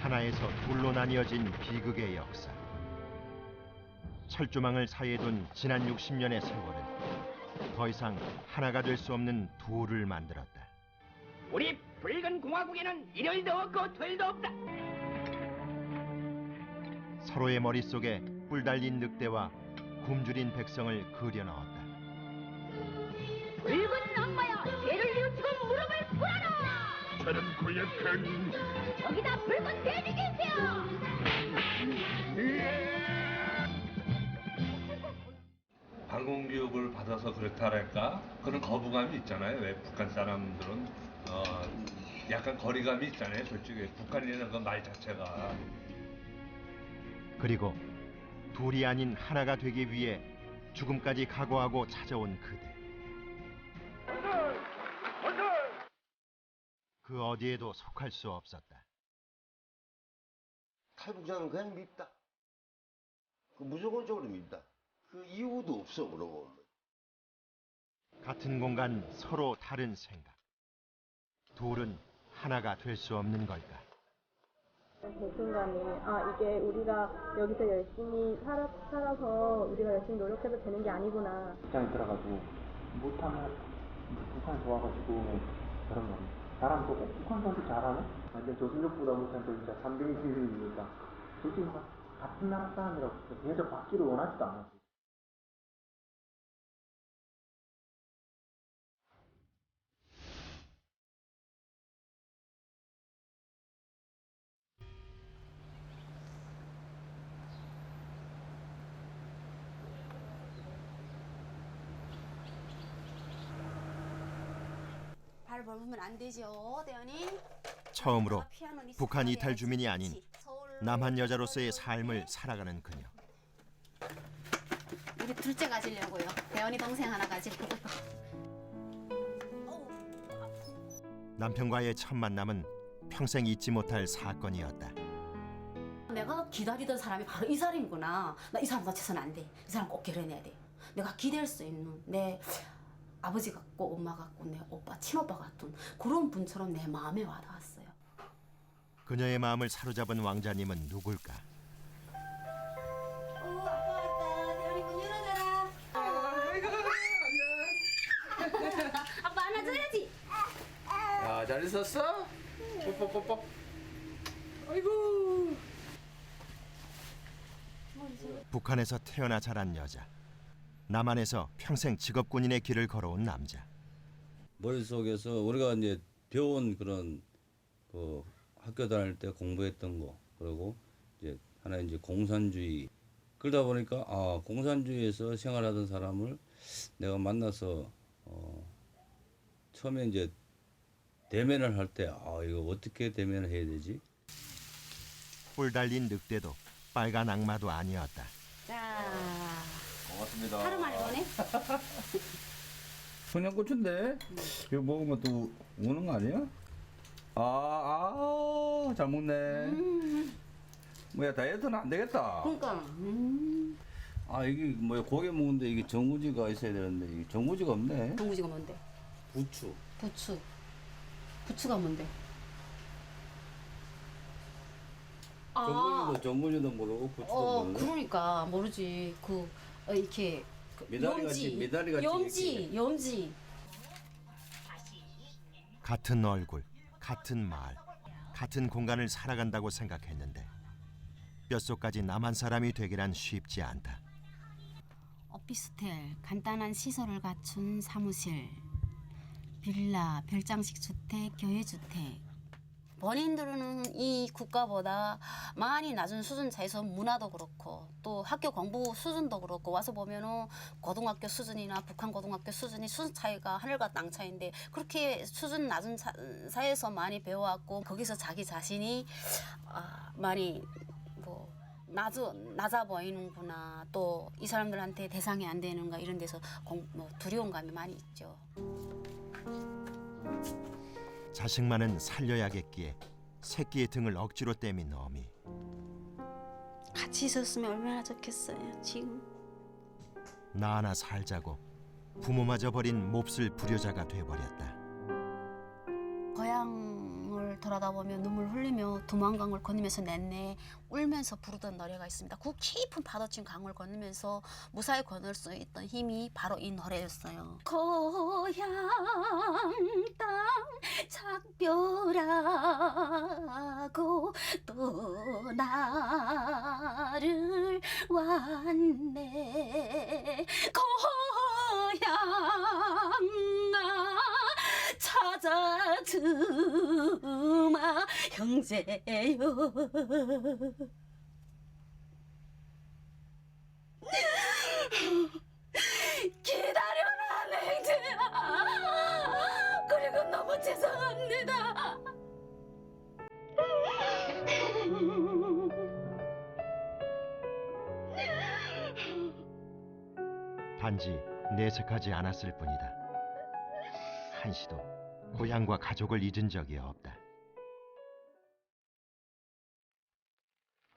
하나에서 둘로 나뉘어진 비극의 역사. 철조망을 사이에 둔 지난 60년의 세월은 더 이상 하나가 될 수 없는 둘을 만들었다. 우리 붉은 공화국에는 일요일도 없고 토요일도 없다. 서로의 머릿속에 뿔 달린 늑대와 굶주린 백성을 그려넣었다. 붉은 악마야, 죄를 뉘우치고 무릎을 꿇어라. 저는 고약한 저기다 붉은 돼지 계세요. 방공교육을 받아서 그렇다랄까 그런 거부감이 있잖아요. 왜 북한 사람들은 약간 거리감이 있잖아요. 솔직히 북한이라는 그 말 자체가. 그리고 둘이 아닌 하나가 되기 위해 죽음까지 각오하고 찾아온 그대. 그 어디에도 속할 수 없었다. 탈북자는 그냥 밉다. 그 무조건적으로 밉다. 그 이유도 없어 그러고. 같은 공간 서로 다른 생각. 둘은 하나가 될 수 없는 걸까? 배신감이 이게 우리가 여기서 열심히 살아서 우리가 열심히 노력해도 되는 게 아니구나. 직장에 들어가지고 못하면 북한 좋아가지고 그런 거. 나랑 또 북한 사람도 잘하네? 완전 조선족보다 못한 또 진짜 300일이니까 솔직히 같은 나라 사람이라고 계속 받기를 원하지도 않아. 발 벌면 안 되죠, 대원이. 처음으로 북한 이탈 주민이 아닌 남한 여자로서의 삶을 살아가는 그녀. 우리 둘째 가지려고요. 대원이 동생 하나 가지려고. 남편과의 첫 만남은 평생 잊지 못할 사건이었다. 내가 기다리던 사람이 바로 이 사람이구나. 나 이 사람 놓쳐서는 안 돼. 이 사람 꼭 결혼해야 돼. 내가 기댈 수 있는 내 아버지 같고 엄마 같고 내 오빠, 친오빠 같은 그런 분처럼 내 마음에 와닿았어요. 그녀의 마음을 사로잡은 왕자님은 누굴까? 아빠 왔다. 대원이 문 열어줘라. 아빠 안아줘야지. 야, 잘 있었어? 뽀뽀뽀뽀. 아이고. 북한에서 태어나 자란 여자. 남한에서 평생 직업군인의 길을 걸어온 남자. 머릿속에서 우리가 이제 배운 그런 그 학교 다닐 때 공부했던 거, 그리고 이제 하나 이제 공산주의. 그러다 보니까 공산주의에서 생활하던 사람을 내가 만나서 처음에 이제 대면을 할 때 이거 어떻게 대면을 해야 되지? 뿔 달린 늑대도 빨간 악마도 아니었다. 자, 고맙습니다. 하루 만에 보네. 청양고추인데 이거 먹으면 또 우는 거 아니야? 잘 먹네. 뭐야, 다이어트는 안 되겠다. 그러니까. 이게 뭐야, 고기 먹는데 이게 전구지가 있어야 되는데 이게 전구지가 없네. 정구지가 뭔데? 부추. 부추. 부추가 뭔데? 전구지도 모르고 부추도 모르고. 그러니까 모르지. 이렇게 미다리 같이 염지. 같은 얼굴, 같은 말, 같은 공간을 살아간다고 생각했는데 뼛속까지 남한 사람이 되기란 쉽지 않다. 오피스텔, 간단한 시설을 갖춘 사무실, 빌라, 별장식 주택, 교외주택. 본인들은 이 국가보다 많이 낮은 수준차에서 문화도 그렇고 또 학교 공부 수준도 그렇고 와서 보면은 고등학교 수준이나 북한 고등학교 수준이 수준 차이가 하늘과 땅 차이인데 그렇게 수준 낮은 사이에서 많이 배워왔고 거기서 자기 자신이 많이 낮아 보이는구나, 또 이 사람들한테 대상이 안 되는가 이런 데서 두려운 감이 많이 있죠. 자식만은 살려야겠기에 새끼의 등을 억지로 떼민 어미. 같이 있었으면 얼마나 좋겠어요, 지금. 나 하나 살자고 부모마저 버린 몹쓸 불효자가 돼버렸다. 고향을 돌아다 보면 눈물 흘리며 두만강을 건너면서 냈네 울면서 부르던 노래가 있습니다. 그 깊은 파도친 강을 건너면서 무사히 건널 수 있던 힘이 바로 이 노래였어요. 고향 땅 작별하고 또 나를 왔네 고향아 찾아주마 형제여 기다려라 맹재야 그리고 너무 죄송합니다. 단지 내색하지 않았을 뿐이다. 한시도 고향과 가족을 잊은 적이 없다.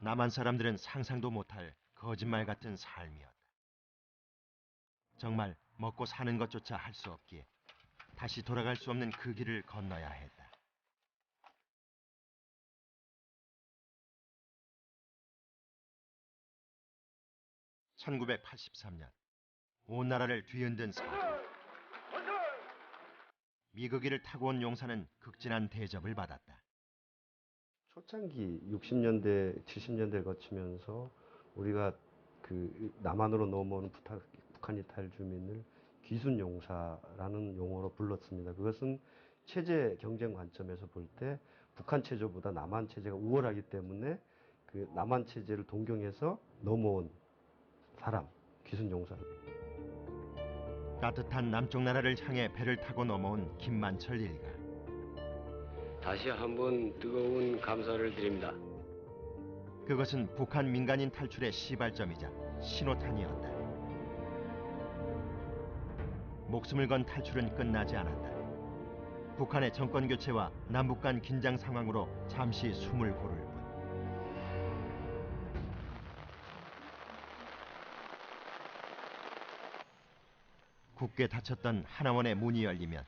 남한 사람들은 상상도 못할 거짓말 같은 삶이었다. 정말 먹고 사는 것조차 할 수 없기에 다시 돌아갈 수 없는 그 길을 건너야 했다. (1983년) 온 나라를 뒤흔든 사고. 미국이를 타고 온 용사는 극진한 대접을 받았다. 초창기 60년대, 70년대를 거치면서 우리가 그 남한으로 넘어오는 북한 이탈 주민을 귀순용사라는 용어로 불렀습니다. 그것은 체제 경쟁 관점에서 볼 때 북한 체제보다 남한 체제가 우월하기 때문에 그 남한 체제를 동경해서 넘어온 사람, 귀순용사. 따뜻한 남쪽 나라를 향해 배를 타고 넘어온 김만철 일가. 다시 한번 뜨거운 감사를 드립니다. 그것은 북한 민간인 탈출의 시발점이자 신호탄이었다. 목숨을 건 탈출은 끝나지 않았다. 북한의 정권 교체와 남북 간 긴장 상황으로 잠시 숨을 고를 뿐. 굳게 닫혔던 하나원의 문이 열리면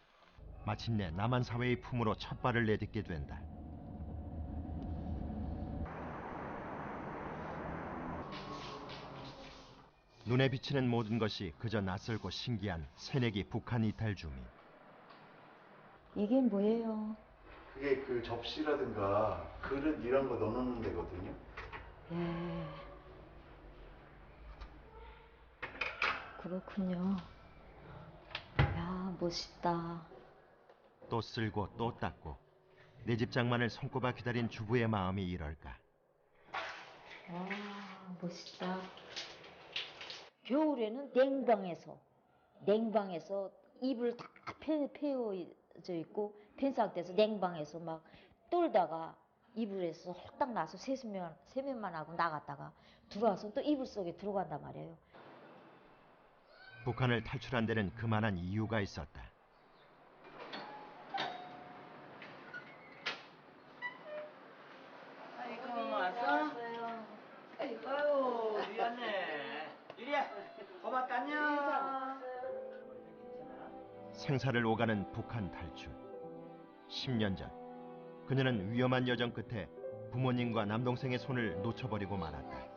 마침내 남한 사회의 품으로 첫 발을 내딛게 된다. 눈에 비치는 모든 것이 그저 낯설고 신기한 새내기 북한 이탈 주민. 이게 뭐예요? 그게 그 접시라든가 그릇 이런 거 넣어놓는 데거든요. 예. 그렇군요. 야, 멋있다. 또 쓸고 또 닦고 내 집 장만을 손꼽아 기다린 주부의 마음이 이럴까. 와, 멋있다. 겨울에는 냉방에서 이불 다 패어져 있고 펜 상태에서 냉방에서 막 떨다가 이불에서 홀딱 나서 세면만 하고 나갔다가 들어와서 또 이불 속에 들어간단 말이에요. 북한을 탈출한 데는 그만한 이유가 있었다. 아이고 왔어? 아이고 미안해. 유리야 고맙다 안녕. 생사를 오가는 북한 탈출. 10년 전 그녀는 위험한 여정 끝에 부모님과 남동생의 손을 놓쳐버리고 말았다.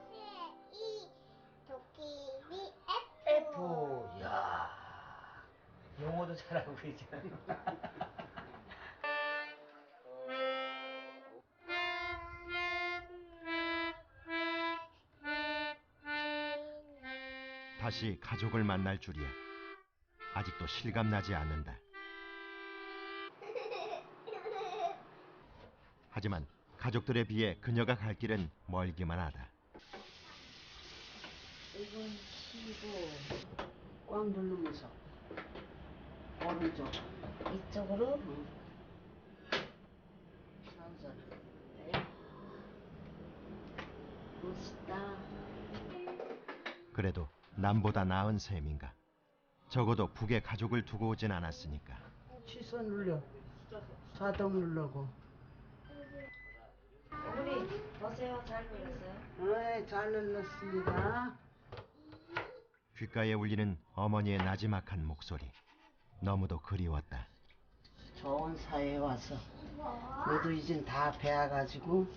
F. 야 영어도 잘하고 있잖아. 다시 가족을 만날 줄이야. 아직도 실감나지 않는다. 하지만 가족들에 비해 그녀가 갈 길은 멀기만 하다. 1번 15. 꽉 누르면서 오른쪽 이쪽으로 상선. 멋있다. 그래도 남보다 나은 셈인가. 적어도 북에 가족을 두고 오진 않았으니까. 취소 눌러. 자동 누르고. 어머니, 보세요. 잘 눌렀어요? 네, 잘 눌렀습니다. 귓가에 울리는 어머니의 나지막한 목소리. 너무도 그리웠다. 좋은 사회에 와서 너도 이젠 다 배워가지고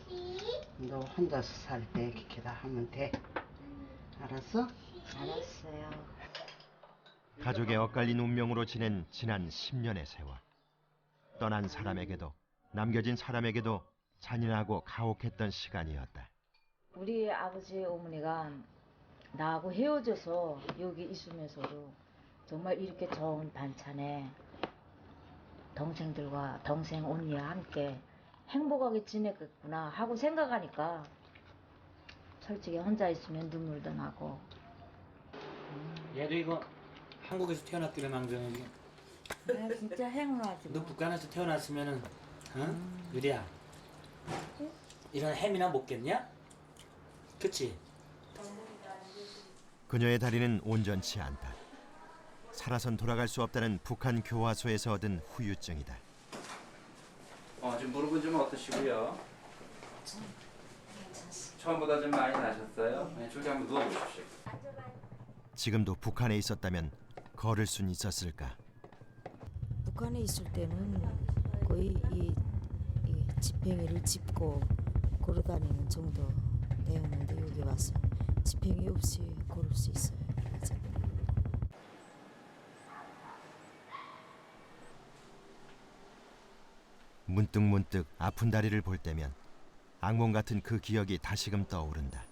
너 혼자서 살 때 이렇게 다 하면 돼. 알았어? 알았어요. 가족의 엇갈린 운명으로 지낸 지난 10년의 세월. 떠난 사람에게도 남겨진 사람에게도 잔인하고 가혹했던 시간이었다. 우리 아버지 어머니가 나하고 헤어져서 여기 있으면서도 정말 이렇게 좋은 반찬에 동생들과 동생 언니와 함께 행복하게 지냈겠구나 하고 생각하니까 솔직히 혼자 있으면 눈물도 나고. 얘도 이거 한국에서 태어났길래 망정이지. 나 진짜 행운하지. 너 북한에서 태어났으면은, 응? 유리야. 이런 햄이나 먹겠냐? 그치? 그녀의 다리는 온전치 않다. 살아선 돌아갈 수 없다는 북한 교화소에서 얻은 후유증이다. 지금 무릎은 좀 어떠시고요? 처음보다 좀 많이 나셨어요? 네, 저기 한번 누워보십시오. 지금도 북한에 있었다면 걸을 순 있었을까? 북한에 있을 때는 거의 이 지팽이를 짚고 걸어다니는 정도 되었는데 여기 와서 지팽이 없이 걸을 수 있어요. 이제. 문득문득 아픈 다리를 볼 때면 악몽 같은 그 기억이 다시금 떠오른다.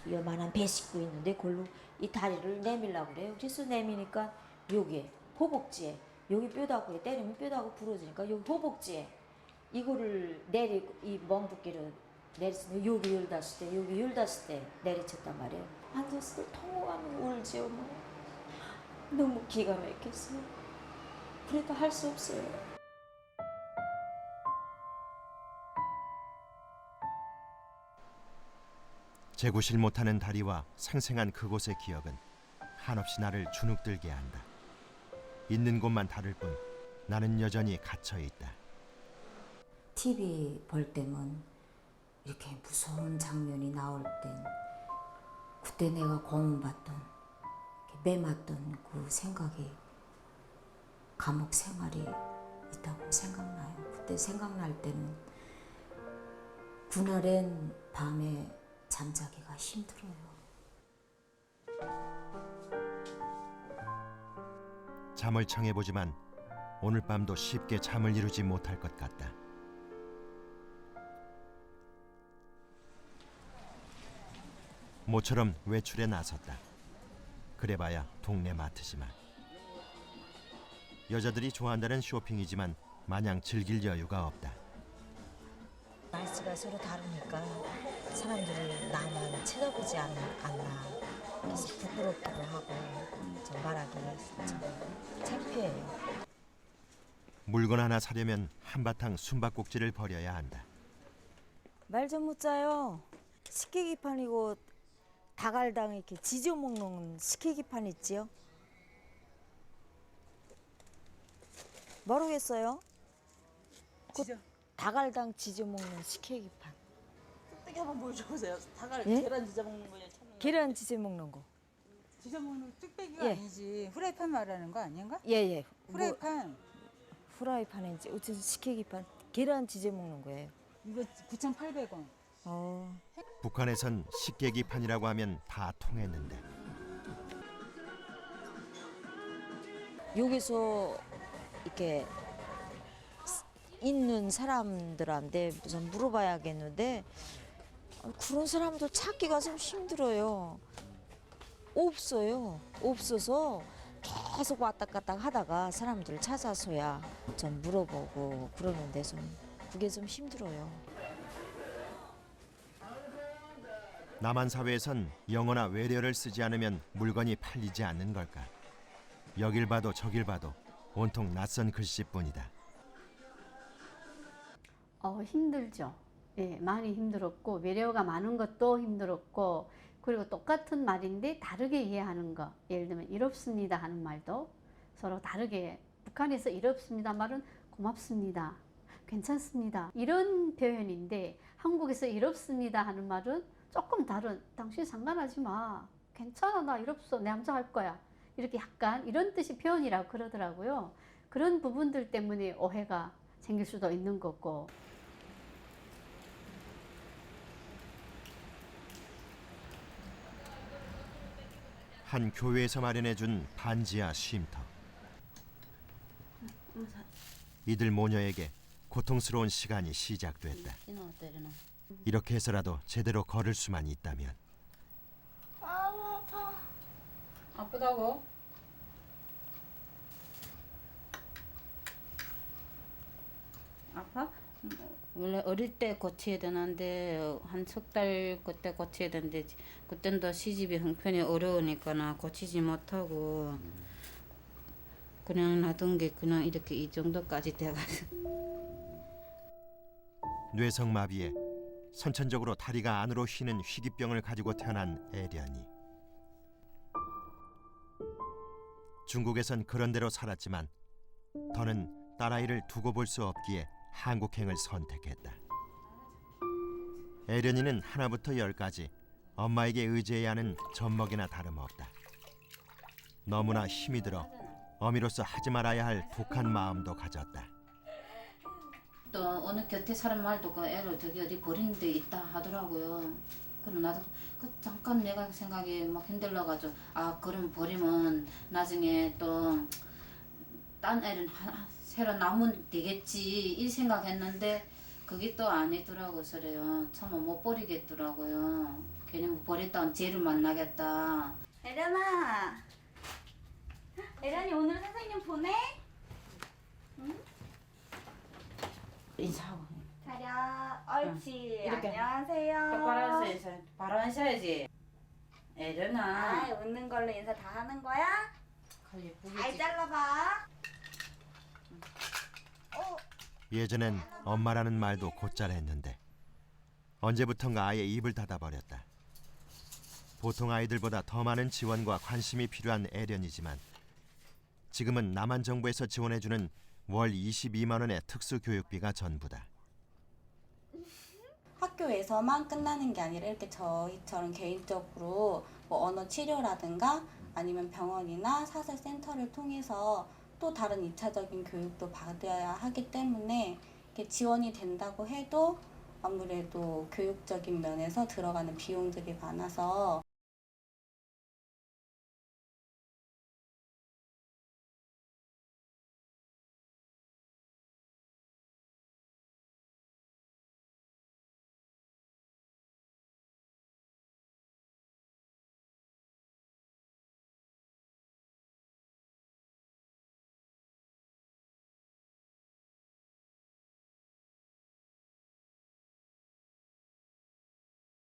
요만한 배 싣고 있는데 그걸로 이 다리를 내밀려고 그래요. 그래서 내미니까 여기에 허벅지에 여기 뼈다구에 때리면 뼈다구 부러지니까 여기 허벅지에 이거를 내리고 이 멍붓기를 내리쳤는데 여기 열다섯 대 여기 열다섯 대 내리쳤단 말이에요. 앉았을 때 통화하면 울지요. 뭐. 너무 기가 막혔어요. 그래도 할 수 없어요. 재구실 못하는 다리와 생생한 그곳의 기억은 한없이 나를 주눅들게 한다. 있는 곳만 다를 뿐 나는 여전히 갇혀 있다. TV 볼 때면 이렇게 무서운 장면이 나올 땐 그때 내가 고문받던 매맞던 그 생각이 감옥 생활이 있다고 생각나요. 그때 생각날 때는 그날엔 밤에 잠자기가 힘들어요. 잠을 청해보지만 오늘 밤도 쉽게 잠을 이루지 못할 것 같다. 모처럼 외출에 나섰다. 그래봐야 동네 마트지만. 여자들이 좋아한다는 쇼핑이지만 마냥 즐길 여유가 없다. 날씨가 서로 다르니까 사람들이 나만 쳐다보지 않나 그래서 부끄럽기도 하고 좀 말하기가 좀 창피해요. 물건 하나 사려면 한바탕 숨바꼭질을 벌여야 한다. 말 좀 묻자요. 식혜기판이고 다갈당 이렇게 지져 먹는 식혜기판 있지요? 모르겠어요. 다갈당 지져 먹는 식혜기판. 뚝배기 한번 보여줘보세요. 예? 계란 지져 먹는 거냐? 계란 지져 먹는 거. 지져 먹는 뚝배기가 예. 아니지. 후라이팬 말하는 거 아닌가? 예예. 후라이팬. 후라이팬인지 어쨌든 식혜기판. 계란 지져 먹는 거예요. 이거 9,800원. 북한에선 식계기판이라고 하면 다 통했는데 여기서 이렇게 있는 사람들한테 무슨 물어봐야겠는데 그런 사람도 찾기가 좀 힘들어요. 없어요. 없어서 계속 왔다 갔다 하다가 사람들을 찾아서야 좀 물어보고 그러는데 좀 그게 좀 힘들어요. 남한 사회에선 영어나 외래어를 쓰지 않으면 물건이 팔리지 않는 걸까? 여길 봐도 저길 봐도 온통 낯선 글씨뿐이다. 힘들죠. 예, 많이 힘들었고 외래어가 많은 것도 힘들었고 그리고 똑같은 말인데 다르게 이해하는 거. 예를 들면 이롭습니다 하는 말도 서로 다르게 북한에서 이롭습니다 말은 고맙습니다. 괜찮습니다. 이런 표현인데 한국에서 이롭습니다 하는 말은 조금 다른 당신 상관하지 마. 괜찮아 나 이롭소 내 혼자 할 거야. 이렇게 약간 이런 뜻의 표현이라고 그러더라고요. 그런 부분들 때문에 오해가 생길 수도 있는 거고. 한 교회에서 마련해준 반지하 쉼터. 이들 모녀에게 고통스러운 시간이 시작됐다. 이렇게 해서라도 제대로 걸을 수만 있다면. 아프다고? 아파? 원래 어릴 때 고쳐야 되는데 한 석 달 그때 고쳐야 되는데 그때는 더 시집이 형편이 어려우니까 나 고치지 못하고 그냥 놔둔 게 그냥 이렇게 이 정도까지 돼가지고. 뇌성마비에 선천적으로 다리가 안으로 휘는 희귀병을 가지고 태어난 애련이. 중국에선 그런 대로 살았지만 더는 딸아이를 두고 볼 수 없기에 한국행을 선택했다. 애련이는 하나부터 10까지 엄마에게 의지해야 하는 젖먹이나 다름없다. 너무나 힘이 들어 어미로서 하지 말아야 할 독한 마음도 가졌다. 또 어느 곁에 사람 말도 그 애를 저기 어디 버리는 데 있다 하더라고요. 그럼 나도 잠깐 내가 생각이 막 흔들려가지고 그럼 버리면 나중에 또 딴 애를 새로 낳으면 되겠지 이 생각했는데 그게 또 아니더라고. 그래요. 처음에 못 버리겠더라고요. 괜히 뭐 버렸다면 죄를 만나겠다. 애련아, 애련이 오늘 선생님 보내? 응? 인사하고. 차려. 옳지. 이렇게. 안녕하세요. 똑바로 해서 바로 하셔야지. 애련아. 웃는 걸로 인사 다 하는 거야? 잘 잘라봐. 예전엔 엄마라는 말도 곧잘 했는데 언제부턴가 아예 입을 닫아버렸다. 보통 아이들보다 더 많은 지원과 관심이 필요한 애련이지만 지금은 남한정부에서 지원해주는 월 22만 원의 특수교육비가 전부다. 학교에서만 끝나는 게 아니라 이렇게 저희처럼 개인적으로 뭐 언어 치료라든가 아니면 병원이나 사설센터를 통해서 또 다른 2차적인 교육도 받아야 하기 때문에 이렇게 지원이 된다고 해도 아무래도 교육적인 면에서 들어가는 비용들이 많아서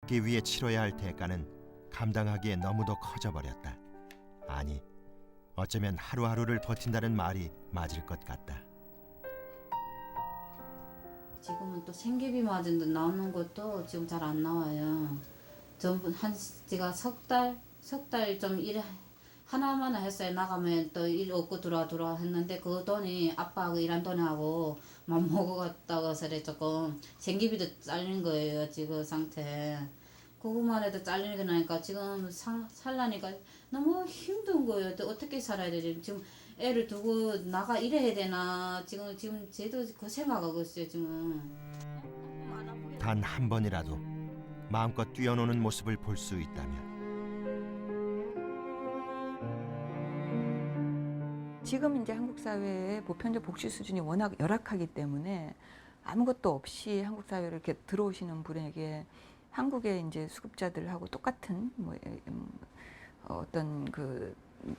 기 위해 치러야 할 대가는 감당하기에 너무도 커져버렸다. 아니, 어쩌면 하루하루를 버틴다는 말이 맞을 것 같다. 지금은 또 생계비 마진도 나오는 것도 지금 잘 안 나와요. 전부 제가 석 달 좀 일 하나만 했어요. 나가면 또 일 없고 들어와 했는데 그 돈이 아빠하고 일한 돈하고 맞먹어갔다고 서래 조금 생계비도 잘린 거예요. 지금 상태. 그것만 해도 잘리게 나니까 지금 살라니까 너무 힘든 거예요. 또 어떻게 살아야 되지? 지금 애를 두고 나가 일해야 되나? 지금 쟤도 그 생각하고 있어요. 지금. 단 한 번이라도 마음껏 뛰어노는 모습을 볼 수 있다면. 지금 이제 한국 사회의 보편적 복지 수준이 워낙 열악하기 때문에 아무것도 없이 한국 사회를 이렇게 들어오시는 분에게 한국의 이제 수급자들하고 똑같은 어떤 그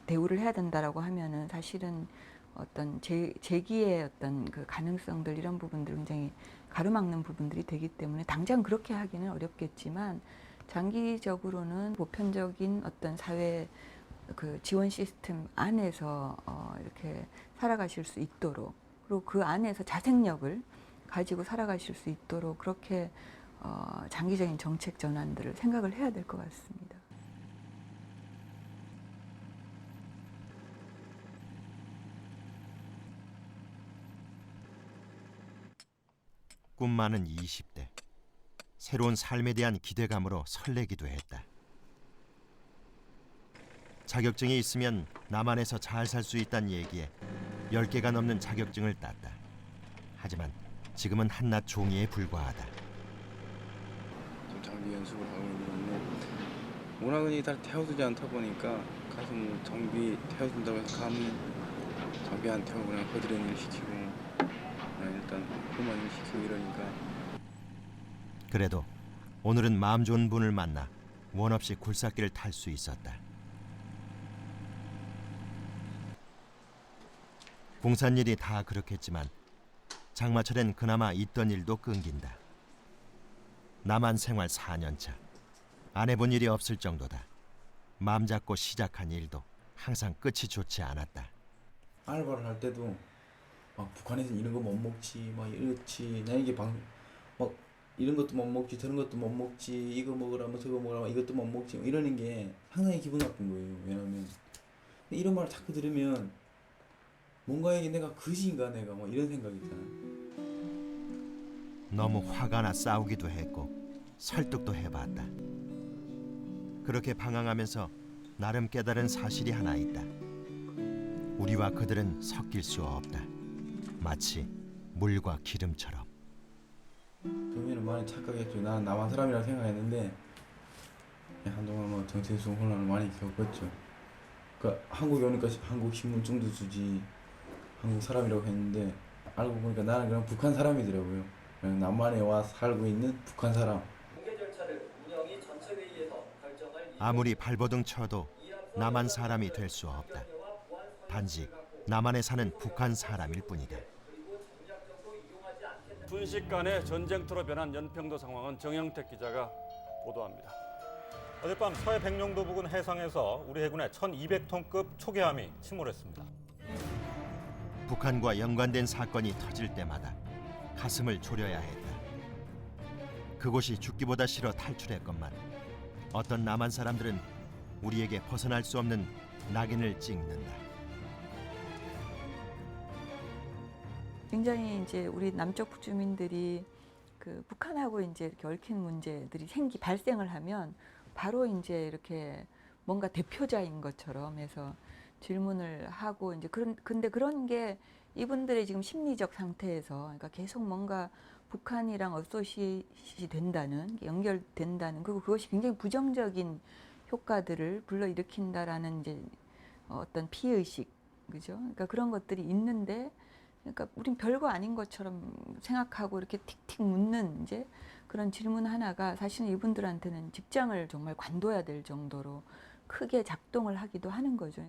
대우를 해야 된다라고 하면은 사실은 어떤 재기의 어떤 그 가능성들 이런 부분들 굉장히 가로막는 부분들이 되기 때문에 당장 그렇게 하기는 어렵겠지만 장기적으로는 보편적인 어떤 사회 그 지원 시스템 안에서 이렇게 살아가실 수 있도록 그리고 그 안에서 자생력을 가지고 살아가실 수 있도록 그렇게 장기적인 정책 전환들을 생각을 해야 될 것 같습니다. 꿈 많은 20대. 새로운 삶에 대한 기대감으로 설레기도 했다. 자격증이 있으면 남한에서 잘 살 수 있다는 얘기에 10개가 넘는 자격증을 땄다. 하지만 지금은 한낱 종이에 불과하다. 좀 장비 연습을 하고 있는데 워낙은 다 태워두지 않다 보니까 가서 뭐 장비 태워준다고 해서 가면 장비 안 태우고 그냥 거드레는 일 시키고 그냥 일단 그만 일 시키고 이러니까. 그래도 오늘은 마음 좋은 분을 만나 원 없이 굴삭기를 탈 수 있었다. 공사일이 다 그렇겠지만 장마철엔 그나마 있던 일도 끊긴다. 남한 생활 4년차. 안 해본 일이 없을 정도다. 마음 잡고 시작한 일도 항상 끝이 좋지 않았다. 알바를 할 때도 막 북한에서는 이런 거 못 먹지 막 이렇지 나 이게 막 이런 것도 못 먹지 저런 것도 못 먹지 이거 먹으라 뭐 저거 먹으라 이것도 못 먹지 뭐 이러는 게 상당히 기분 나쁜 거예요. 왜냐하면 이런 말을 자꾸 들으면 뭔가 이게 내가 거지인가 내가 뭐 이런 생각이 있잖아. 너무 화가 나 싸우기도 했고 설득도 해봤다. 그렇게 방황하면서 나름 깨달은 사실이 하나 있다. 우리와 그들은 섞일 수 없다. 마치 물과 기름처럼. 처음에는 많이 착각했죠. 난 남한 사람이라고 생각했는데 한동안 뭐 정체성 혼란을 많이 겪었죠. 그러니까 한국에 오니까 한국 신분증도 주지 한국 사람이라고 했는데 알고 보니까 나는 그냥 북한 사람이더라고요. 그냥 남한에 와 살고 있는 북한 사람. 아무리 발버둥 쳐도 남한 사람이 될 수 없다. 단지 남한에 사는 북한 사람일 뿐이다. 순식간에 전쟁터로 변한 연평도 상황은 정영택 기자가 보도합니다. 어젯밤 서해 백령도 부근 해상에서 우리 해군의 1200톤급 초계함이 침몰했습니다. 북한과 연관된 사건이 터질 때마다 가슴을 졸여야 했다. 그곳이 죽기보다 싫어 탈출했건만 어떤 남한 사람들은 우리에게 벗어날 수 없는 낙인을 찍는다. 굉장히 이제 우리 남쪽 주민들이 그 북한하고 이제 이렇게 얽힌 문제들이 발생을 하면 바로 이제 이렇게 뭔가 대표자인 것처럼 해서 질문을 하고 이제 근데 그런 게 이분들의 지금 심리적 상태에서 그러니까 계속 뭔가 북한이랑 어소시에이트 된다는 연결된다는 그리고 그것이 굉장히 부정적인 효과들을 불러일으킨다라는 이제 어떤 피의식 그죠? 그러니까 그런 것들이 있는데 그러니까 우린 별거 아닌 것처럼 생각하고 이렇게 틱틱 묻는 이제 그런 질문 하나가 사실은 이분들한테는 직장을 정말 관둬야 될 정도로 크게 작동을 하기도 하는 거죠.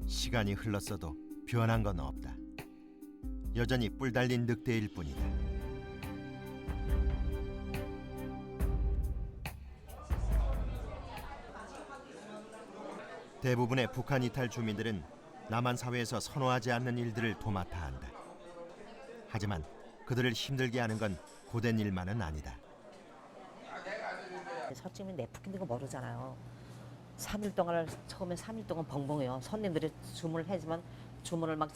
시간이 흘렀어도 변한 건 없다. 여전히 뿔 달린 늑대일 뿐이다. 대부분의 북한 이탈 주민들은 남한 사회에서 선호하지 않는 일들을 도맡아 한다. 하지만 그들을 힘들게 하는 건 고된 일만은 아니다. 서쯤이 내푸기는 거 모르잖아요. 3일 동안 처음에 3일 동안 벙벙해요. 손님들이 주문을 하지만 주문을 막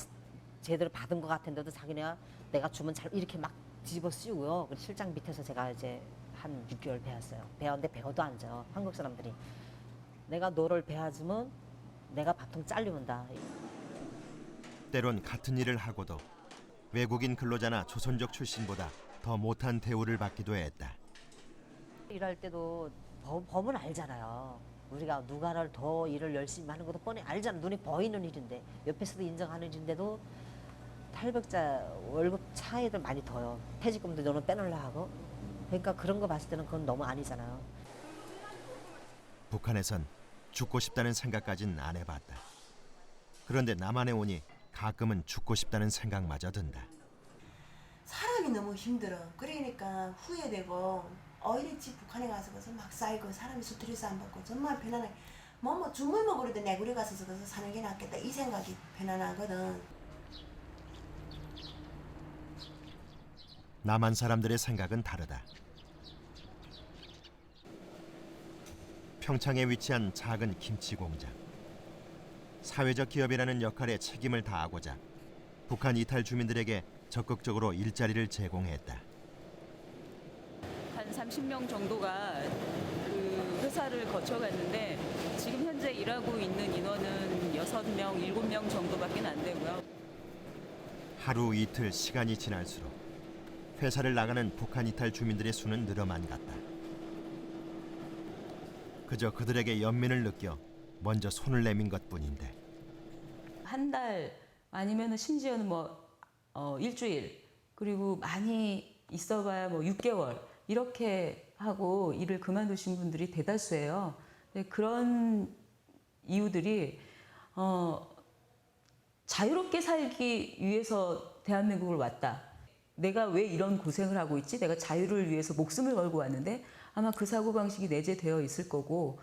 제대로 받은 것 같은데도 자기네가 내가 주문 잘 이렇게 막 뒤집어 씌우고요. 실장 밑에서 제가 이제 한 6개월 배웠어요. 배웠는데 배워도 안 져. 한국 사람들이 내가 너를 배워주면 내가 밥통 잘리면다. 때론 같은 일을 하고도 외국인 근로자나 조선족 출신보다 더 못한 대우를 받기도 했다. 일할 때도 법은 알잖아요. 우리가 누가를 더 일을 열심히 하는 것도 뻔히 알잖아. 눈에 보이는 일인데 옆에서도 인정하는 일인데도 탈북자 월급 차이들 많이 더요. 퇴직금도 너는 빼놓으려 하고. 그러니까 그런 거 봤을 때는 그건 너무 아니잖아요. 북한에선 죽고 싶다는 생각까진 안 해봤다. 그런데 남한에 오니 가끔은 죽고 싶다는 생각마저 든다. 사람이 너무 힘들어. 그러니까 후회되고 이랬지 북한에 가서 그래서 막 쌓이고 사람이 스트레스 안 받고 정말 편안하게 뭐 주물 먹으려도 내구리 가서 거기서 사는 게 낫겠다 이 생각이 편안하거든. 남한 사람들의 생각은 다르다. 평창에 위치한 작은 김치 공장. 사회적 기업이라는 역할에 책임을 다하고자 북한 이탈 주민들에게 적극적으로 일자리를 제공했다. 한 30명 정도가 그 회사를 거쳐갔는데 지금 현재 일하고 있는 인원은 6명, 7명 정도밖에 안 되고요. 하루 이틀 시간이 지날수록 회사를 나가는 북한 이탈 주민들의 수는 늘어만 갔다. 그저 그들에게 연민을 느껴 먼저 손을 내민 것뿐인데. 한 달 아니면 심지어는 일주일, 그리고 많이 있어봐야 6개월 이렇게 하고 일을 그만두신 분들이 대다수예요. 그런 이유들이 자유롭게 살기 위해서 대한민국을 왔다. 내가 왜 이런 고생을 하고 있지? 내가 자유를 위해서 목숨을 걸고 왔는데 아마 그 사고방식이 내재되어 있을 거고.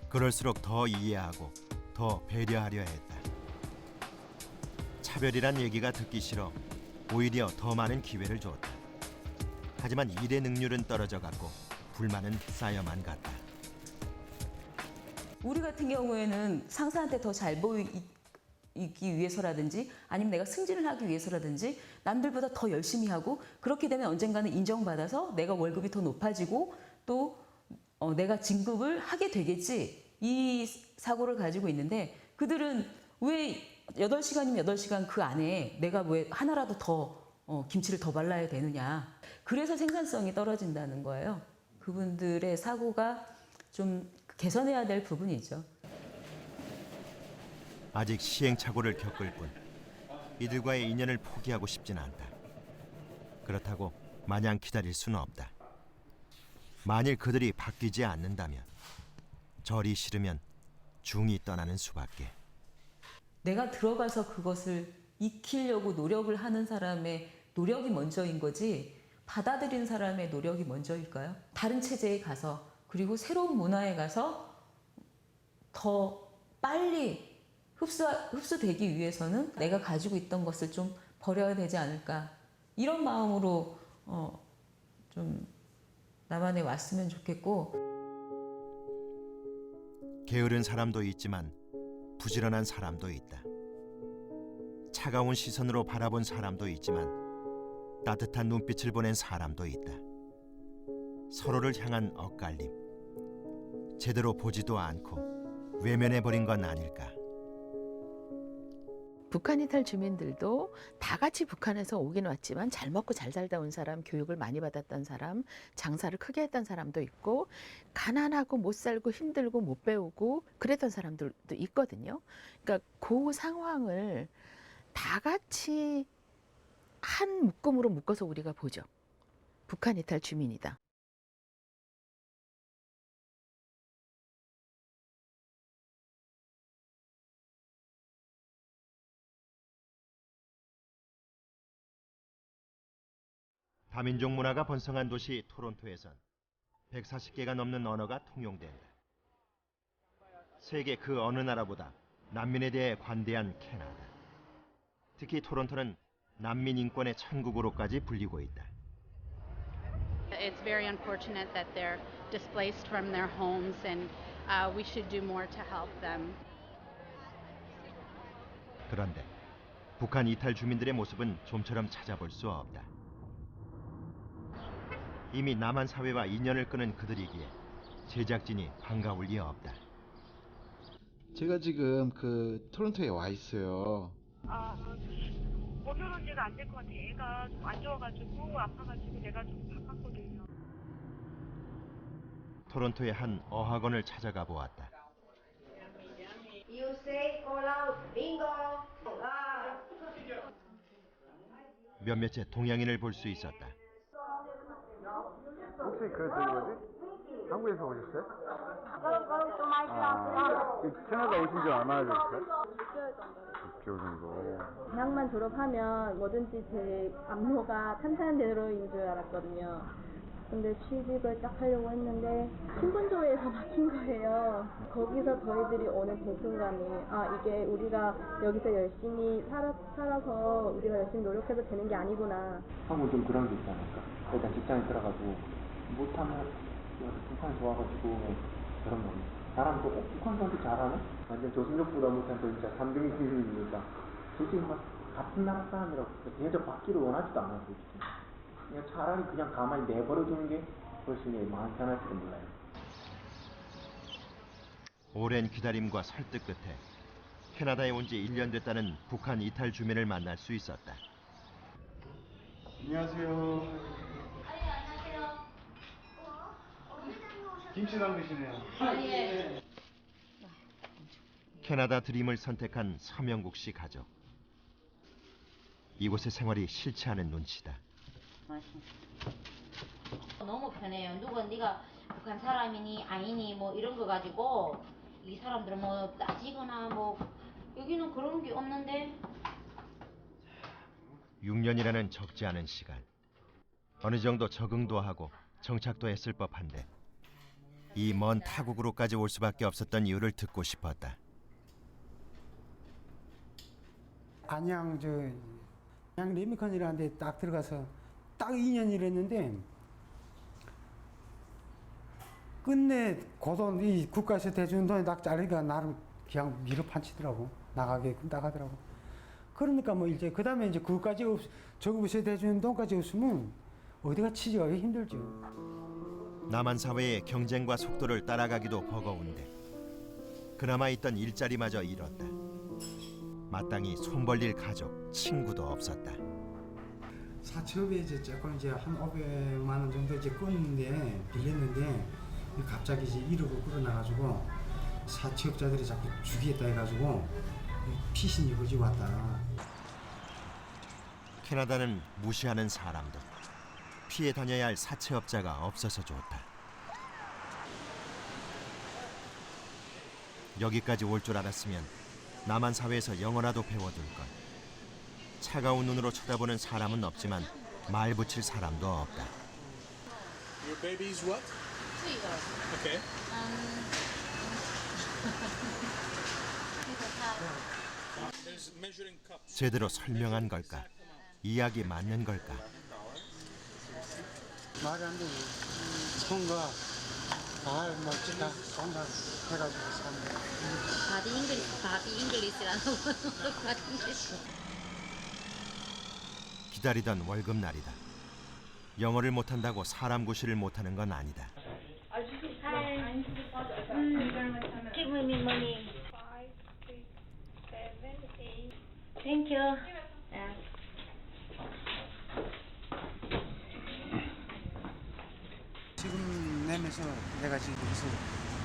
그럴수록 더 이해하고 더 배려하려 했다. 차별이란 얘기가 듣기 싫어 오히려 더 많은 기회를 줬다. 하지만 일의 능률은 떨어져 갔고 불만은 쌓여만 갔다. 우리 같은 경우에는 상사한테 더 잘 보이기 위해서라든지 아니면 내가 승진을 하기 위해서라든지 남들보다 더 열심히 하고, 그렇게 되면 언젠가는 인정받아서 내가 월급이 더 높아지고 또 내가 진급을 하게 되겠지, 이 사고를 가지고 있는데, 그들은 왜 8시간이면 8시간 그 안에 내가 왜 하나라도 더 김치를 더 발라야 되느냐. 그래서 생산성이 떨어진다는 거예요. 그분들의 사고가 좀 개선해야 될 부분이죠. 아직 시행착오를 겪을 뿐 이들과의 인연을 포기하고 싶진 않다. 그렇다고 마냥 기다릴 수는 없다. 만일 그들이 바뀌지 않는다면 절이 싫으면 중이 떠나는 수밖에. 내가 들어가서 그것을 익히려고 노력을 하는 사람의 노력이 먼저인 거지 받아들인 사람의 노력이 먼저일까요? 다른 체제에 가서, 그리고 새로운 문화에 가서 더 빨리 흡수되기 위해서는 내가 가지고 있던 것을 좀 버려야 되지 않을까, 이런 마음으로 좀 남한에 왔으면 좋겠고. 게으른 사람도 있지만 부지런한 사람도 있다. 차가운 시선으로 바라본 사람도 있지만 따뜻한 눈빛을 보낸 사람도 있다. 서로를 향한 엇갈림, 제대로 보지도 않고 외면해버린 건 아닐까. 북한 이탈 주민들도 다 같이 북한에서 오긴 왔지만 잘 먹고 잘 살다 온 사람, 교육을 많이 받았던 사람, 장사를 크게 했던 사람도 있고, 가난하고 못 살고 힘들고 못 배우고 그랬던 사람들도 있거든요. 그러니까 그 상황을 다 같이 한 묶음으로 묶어서 우리가 보죠. 북한 이탈 주민이다. 다민족 문화가 번성한 도시 토론토에선 140개가 넘는 언어가 통용된다. 세계 그 어느 나라보다 난민에 대해 관대한 캐나다. 특히 토론토는 난민 인권의 천국으로까지 불리고 있다. It's very unfortunate that they're displaced from their homes, and we should do more to help them. 그런데 북한 이탈 주민들의 모습은 좀처럼 찾아볼 수 없다. 이미 남한 사회와 인연을 끊은 그들이기에 제작진이 반가울 리 없다. 제가 지금 토론토에 와 있어요. 오늘은 제가 안 될 것 같아. 애가 좀 안 좋아가지고 아파가지고 내가 좀 바빴거든요. 토론토의 한 어학원을 찾아가 보았다. You say call out bingo. 몇몇의 동양인을 볼 수 있었다. 혹시 한국에서 오셨어요? 캐나다 오신 지 얼마나 되셨어요? 6개월 정도. 대학만 졸업하면 뭐든지 제 안모가 탄탄한 대로인 줄 알았거든요. 근데 취직을 딱 하려고 했는데 신분조회에서 막힌 거예요. 거기서 저희들이 오는 배신감이, 이게 우리가 여기서 열심히 살아서 우리가 열심히 노력해도 되는 게 아니구나. 한국은 좀 그런 게 있지 않을까. 일단 직장에 들어가지고 못하면 북한 좋아가지고 그런 거. 잘하면 또 북한 사람도 잘하네? 완전 조선족보다 못한 또 진짜 3등이 기준이니까 솔직히 막 같은 나라 사람이라고 대접 받기를 원하지도 않아요. 솔직히. 그냥 차라리 그냥 가만히 내버려 두는 게 훨씬 마음 편할지도 몰라요. 오랜 기다림과 설득 끝에 캐나다에 온 지 1년 됐다는 북한 이탈 주민을 만날 수 있었다. 안녕하세요. 김치 담그시네요. 캐나다 드림을 선택한 서명국 씨 가족. 이곳의 생활이 싫지 않은 눈치다. 너무 편해요. 누가 네가 북한 사람이니 아니니 뭐 이런 거 가지고 이 사람들은 뭐 따지거나 뭐 여기는 그런 게 없는데. 6년이라는 적지 않은 시간. 어느 정도 적응도 하고 정착도 했을 법한데 이 먼 타국으로까지 올 수밖에 없었던 이유를 듣고 싶었다. 안양 레미컨이라는 데 딱 들어가서 딱 2년 일했는데 끝내 고돈 이 국가에서 대주는 돈이 딱 자르니까 나를 그냥 밀어판치더라고. 나가더라고. 그러니까 뭐 이제 그 다음에 이제 그것까지 저급에서 대주는 돈까지 없으면 어디가 취직하기 힘들죠. 남한 사회의 경쟁과 속도를 따라가기도 버거운데 그나마 있던 일자리마저 잃었다. 마땅히 손 벌릴 가족, 친구도 없었다. 사채업에 이제 조금 이제 한 500만 원 정도 이제 껐는데 빌렸는데 갑자기 이제 1억을 끌어나가지고 사채업자들이 자꾸 주겠다 해가지고 피신이 거지 왔다. 캐나다는 무시하는 사람도 피해 다녀야 할 사채업자가 없어서 좋다. 여기까지 올 줄 알았으면 남한 사회에서 영어라도 배워둘 걸. 차가운 눈으로 쳐다보는 사람은 없지만 말 붙일 사람도 없다. Your baby's what? 3 years. Okay. There's measuring cups. 제대로 설명한 걸까? 이야기 맞는 걸까? 말이 안 되지. 손과 발 멋지다 건강 해가지고 삽니다. 바디 잉글리시라는 거 같은데. 기다리던 월급날이다. 영어를 못한다고 사람 구실을 못하는 건 아니다. Give me money. 5, 6, 7, 8. Thank you. 지금 내면서 내가 지금 여기서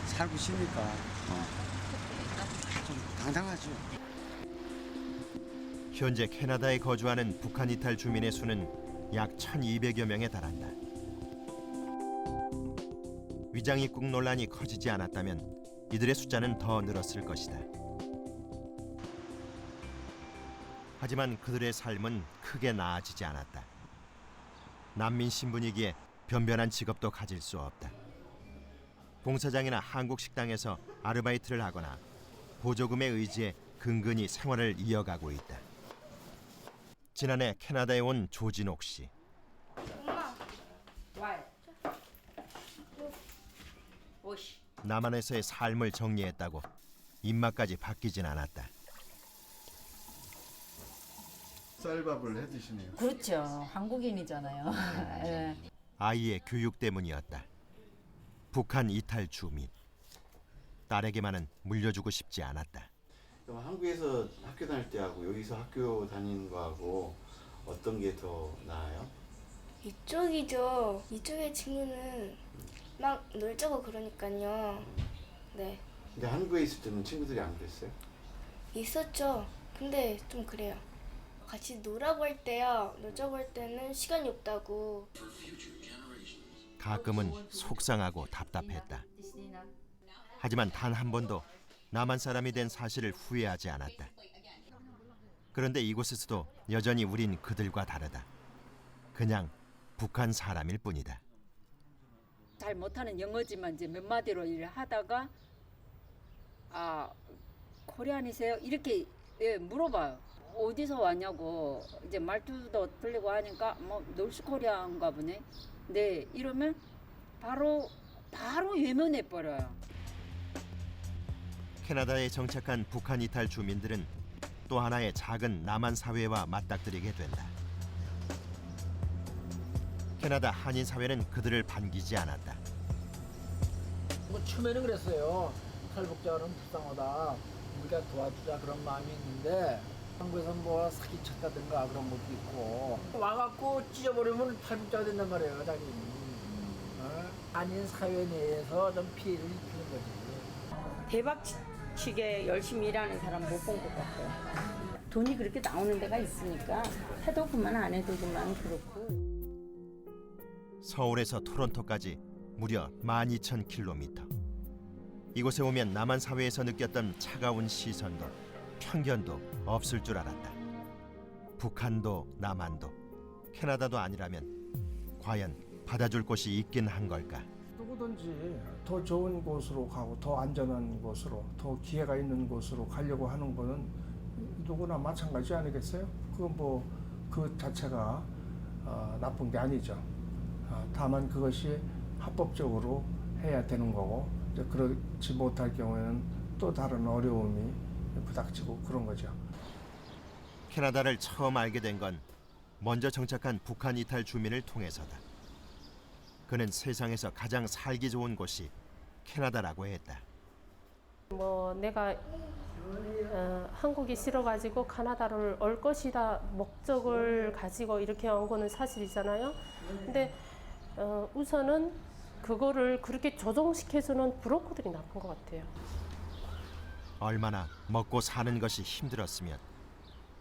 살고 있으니까 좀 당당하죠. 현재 캐나다에 거주하는 북한 이탈 주민의 수는 약 1,200여 명에 달한다. 위장 입국 논란이 커지지 않았다면 이들의 숫자는 더 늘었을 것이다. 하지만 그들의 삶은 크게 나아지지 않았다. 난민 신분이기에 변변한 직업도 가질 수 없다. 봉사장이나 한국 식당에서 아르바이트를 하거나 보조금에 의지해 근근히 생활을 이어가고 있다. 지난해 캐나다에 온 조진옥 씨. 남한에서의 삶을 정리했다고 입맛까지 바뀌진 않았다. 쌀밥을 해 드시네요. 그렇죠. 한국인이잖아요. 네. 아이의 교육 때문이었다. 북한 이탈 주민. 딸에게만은 물려주고 싶지 않았다. 그럼 한국에서 학교 다닐 때하고 여기서 학교 다니는 거하고 어떤 게 더 나아요? 이쪽이죠. 이쪽의 친구는 막 놀자고 그러니까요. 네. 근데 한국에 있을 때는 친구들이 안 그랬어요? 있었죠. 근데 좀 그래요. 같이 놀아고 할 때요. 놀자고 할 때는 시간이 없다고. 가끔은 속상하고 답답했다. 하지만 단 한 번도 남한 사람이 된 사실을 후회하지 않았다. 그런데 이곳에서도 여전히 우린 그들과 다르다. 그냥 북한 사람일 뿐이다. 잘 못하는 영어지만 이제 몇 마디로 일을 하다가 코리안이세요? 이렇게 물어봐요. 어디서 왔냐고. 이제 말투도 틀리고 하니까 뭐 노스코리아인가 보네. 네, 이러면 바로 외면해 버려요. 캐나다에 정착한 북한 이탈 주민들은 또 하나의 작은 남한 사회와 맞닥뜨리게 된다. 캐나다 한인 사회는 그들을 반기지 않았다. 뭐 처음에는 그랬어요. 탈북자는 불쌍하다. 우리가 도와주자 그런 마음이 있는데 한국에서 뭐 사기쳤다든가 그런 것도 있고 와갖고 찢어버리면 탈북자가 된단 말이에요, 자기. 아닌 사회 내에서 좀 피해를 입히는 거지. 대박치게 열심히 일하는 사람 못 본 것 같아요. 돈이 그렇게 나오는 데가 있으니까 해도 그만 안 해도 그만 그렇고. 서울에서 토론토까지 무려 12,000km. 이곳에 오면 남한 사회에서 느꼈던 차가운 시선도 편견도 없을 줄 알았다. 북한도 남한도 캐나다도 아니라면 과연 받아줄 곳이 있긴 한 걸까? 누구든지 더 좋은 곳으로 가고 더 안전한 곳으로 더 기회가 있는 곳으로 가려고 하는 거는 누구나 마찬가지 아니겠어요? 그건 뭐 그 자체가 나쁜 게 아니죠. 다만 그것이 합법적으로 해야 되는 거고 이제 그렇지 못할 경우에는 또 다른 어려움이 부닥치고 그런 거죠. 캐나다를 처음 알게 된 건 먼저 정착한 북한 이탈 주민을 통해서다. 그는 세상에서 가장 살기 좋은 곳이 캐나다라고 했다. 뭐 내가 한국이 싫어가지고 카나다를 올 것이다 목적을 가지고 이렇게 온 거는 사실이잖아요. 근데 우선은 그거를 그렇게 조정시켜주는 브로커들이 나쁜 것 같아요. 얼마나 먹고 사는 것이 힘들었으면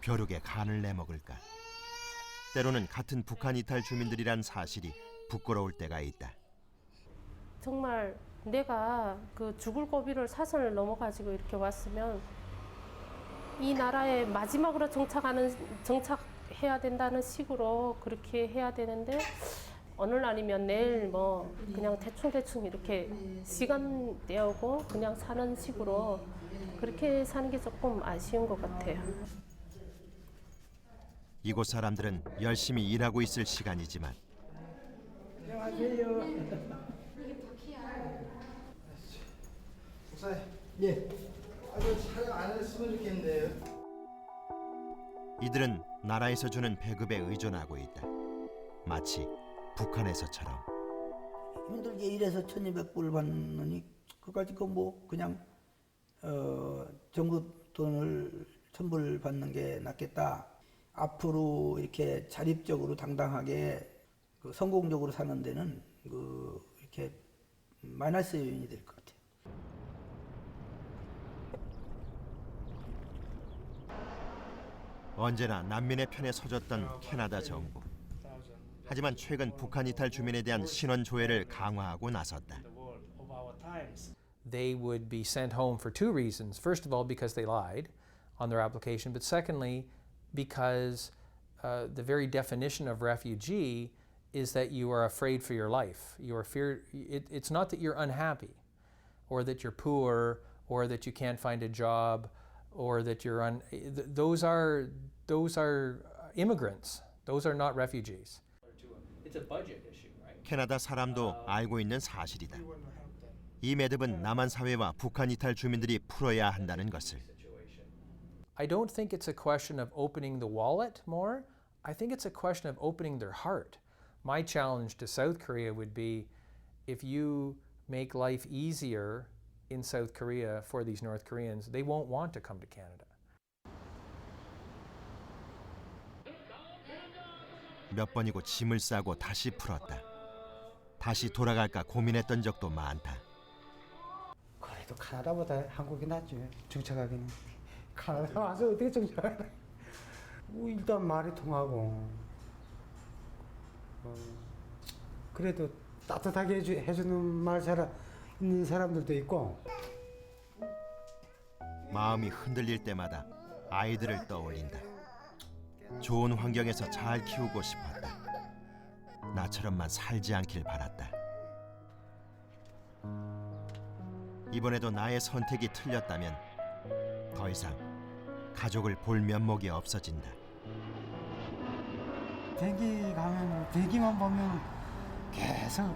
벼룩에 간을 내먹을까. 때로는 같은 북한 이탈 주민들이란 사실이 부끄러울 때가 있다. 정말 내가 그 죽을 고비를 사선을 넘어가지고 이렇게 왔으면 이 나라에 마지막으로 정착해야 된다는 식으로 그렇게 해야 되는데 오늘 아니면 내일 뭐 그냥 대충 이렇게 시간 때우고 그냥 사는 식으로 그렇게 사는 게 조금 아쉬운 것 같아요. 이곳 사람들은 열심히 일하고 있을 시간이지만 안녕하세요. 이게 바퀴야. 목사님. 예. 촬영 안 했으면 좋겠는데요. 이들은 나라에서 주는 배급에 의존하고 있다. 마치 북한에서처럼. 힘들게 일해서 1,200불 받느니 그까짓 거 뭐 그냥 정부 돈을 1,000불 받는 게 낫겠다. 앞으로 이렇게 자립적으로 당당하게 성공적으로 사는 데는 이렇게 마이너스 요인이 될 것 같아요. 언제나 난민의 편에 서줬던 캐나다 정부. 하지만 최근 북한 이탈 주민에 대한 신원 조회를 강화하고 나섰다. They would be sent home for two reasons. First of all, because they lied on their application, but secondly, because the very definition of refugee is that you are afraid for your life. You are it's not that you're unhappy, or that you're poor, or that you can't find a job, or that you're those are immigrants. Those are not refugees. It's a budget issue, right? 캐나다 사람도 알고 있는 사실이다. 이 매듭은 남한 사회와 북한 이탈 주민들이 풀어야 한다는 것을. I don't think it's a question of opening the wallet more. I think it's a question of opening their heart. My challenge to South Korea would be if you make life easier in South Korea for these North Koreans, they won't want to come to Canada. 몇 번이고 짐을 싸고 다시 풀었다. 다시 돌아갈까 고민했던 적도 많다. 그래도 카나다보다 한국이 낫지. 정착하기는. 카나다 와서 어떻게 정착하나. 일단 말이 통하고 그래도 따뜻하게 해주는 말 있는 사람들도 있고. 마음이 흔들릴 때마다 아이들을 떠올린다. 좋은 환경에서 잘 키우고 싶었다. 나처럼만 살지 않길 바랐다. 이번에도 나의 선택이 틀렸다면 더 이상 가족을 볼 면목이 없어진다. 대기 가면 대기만 보면 계속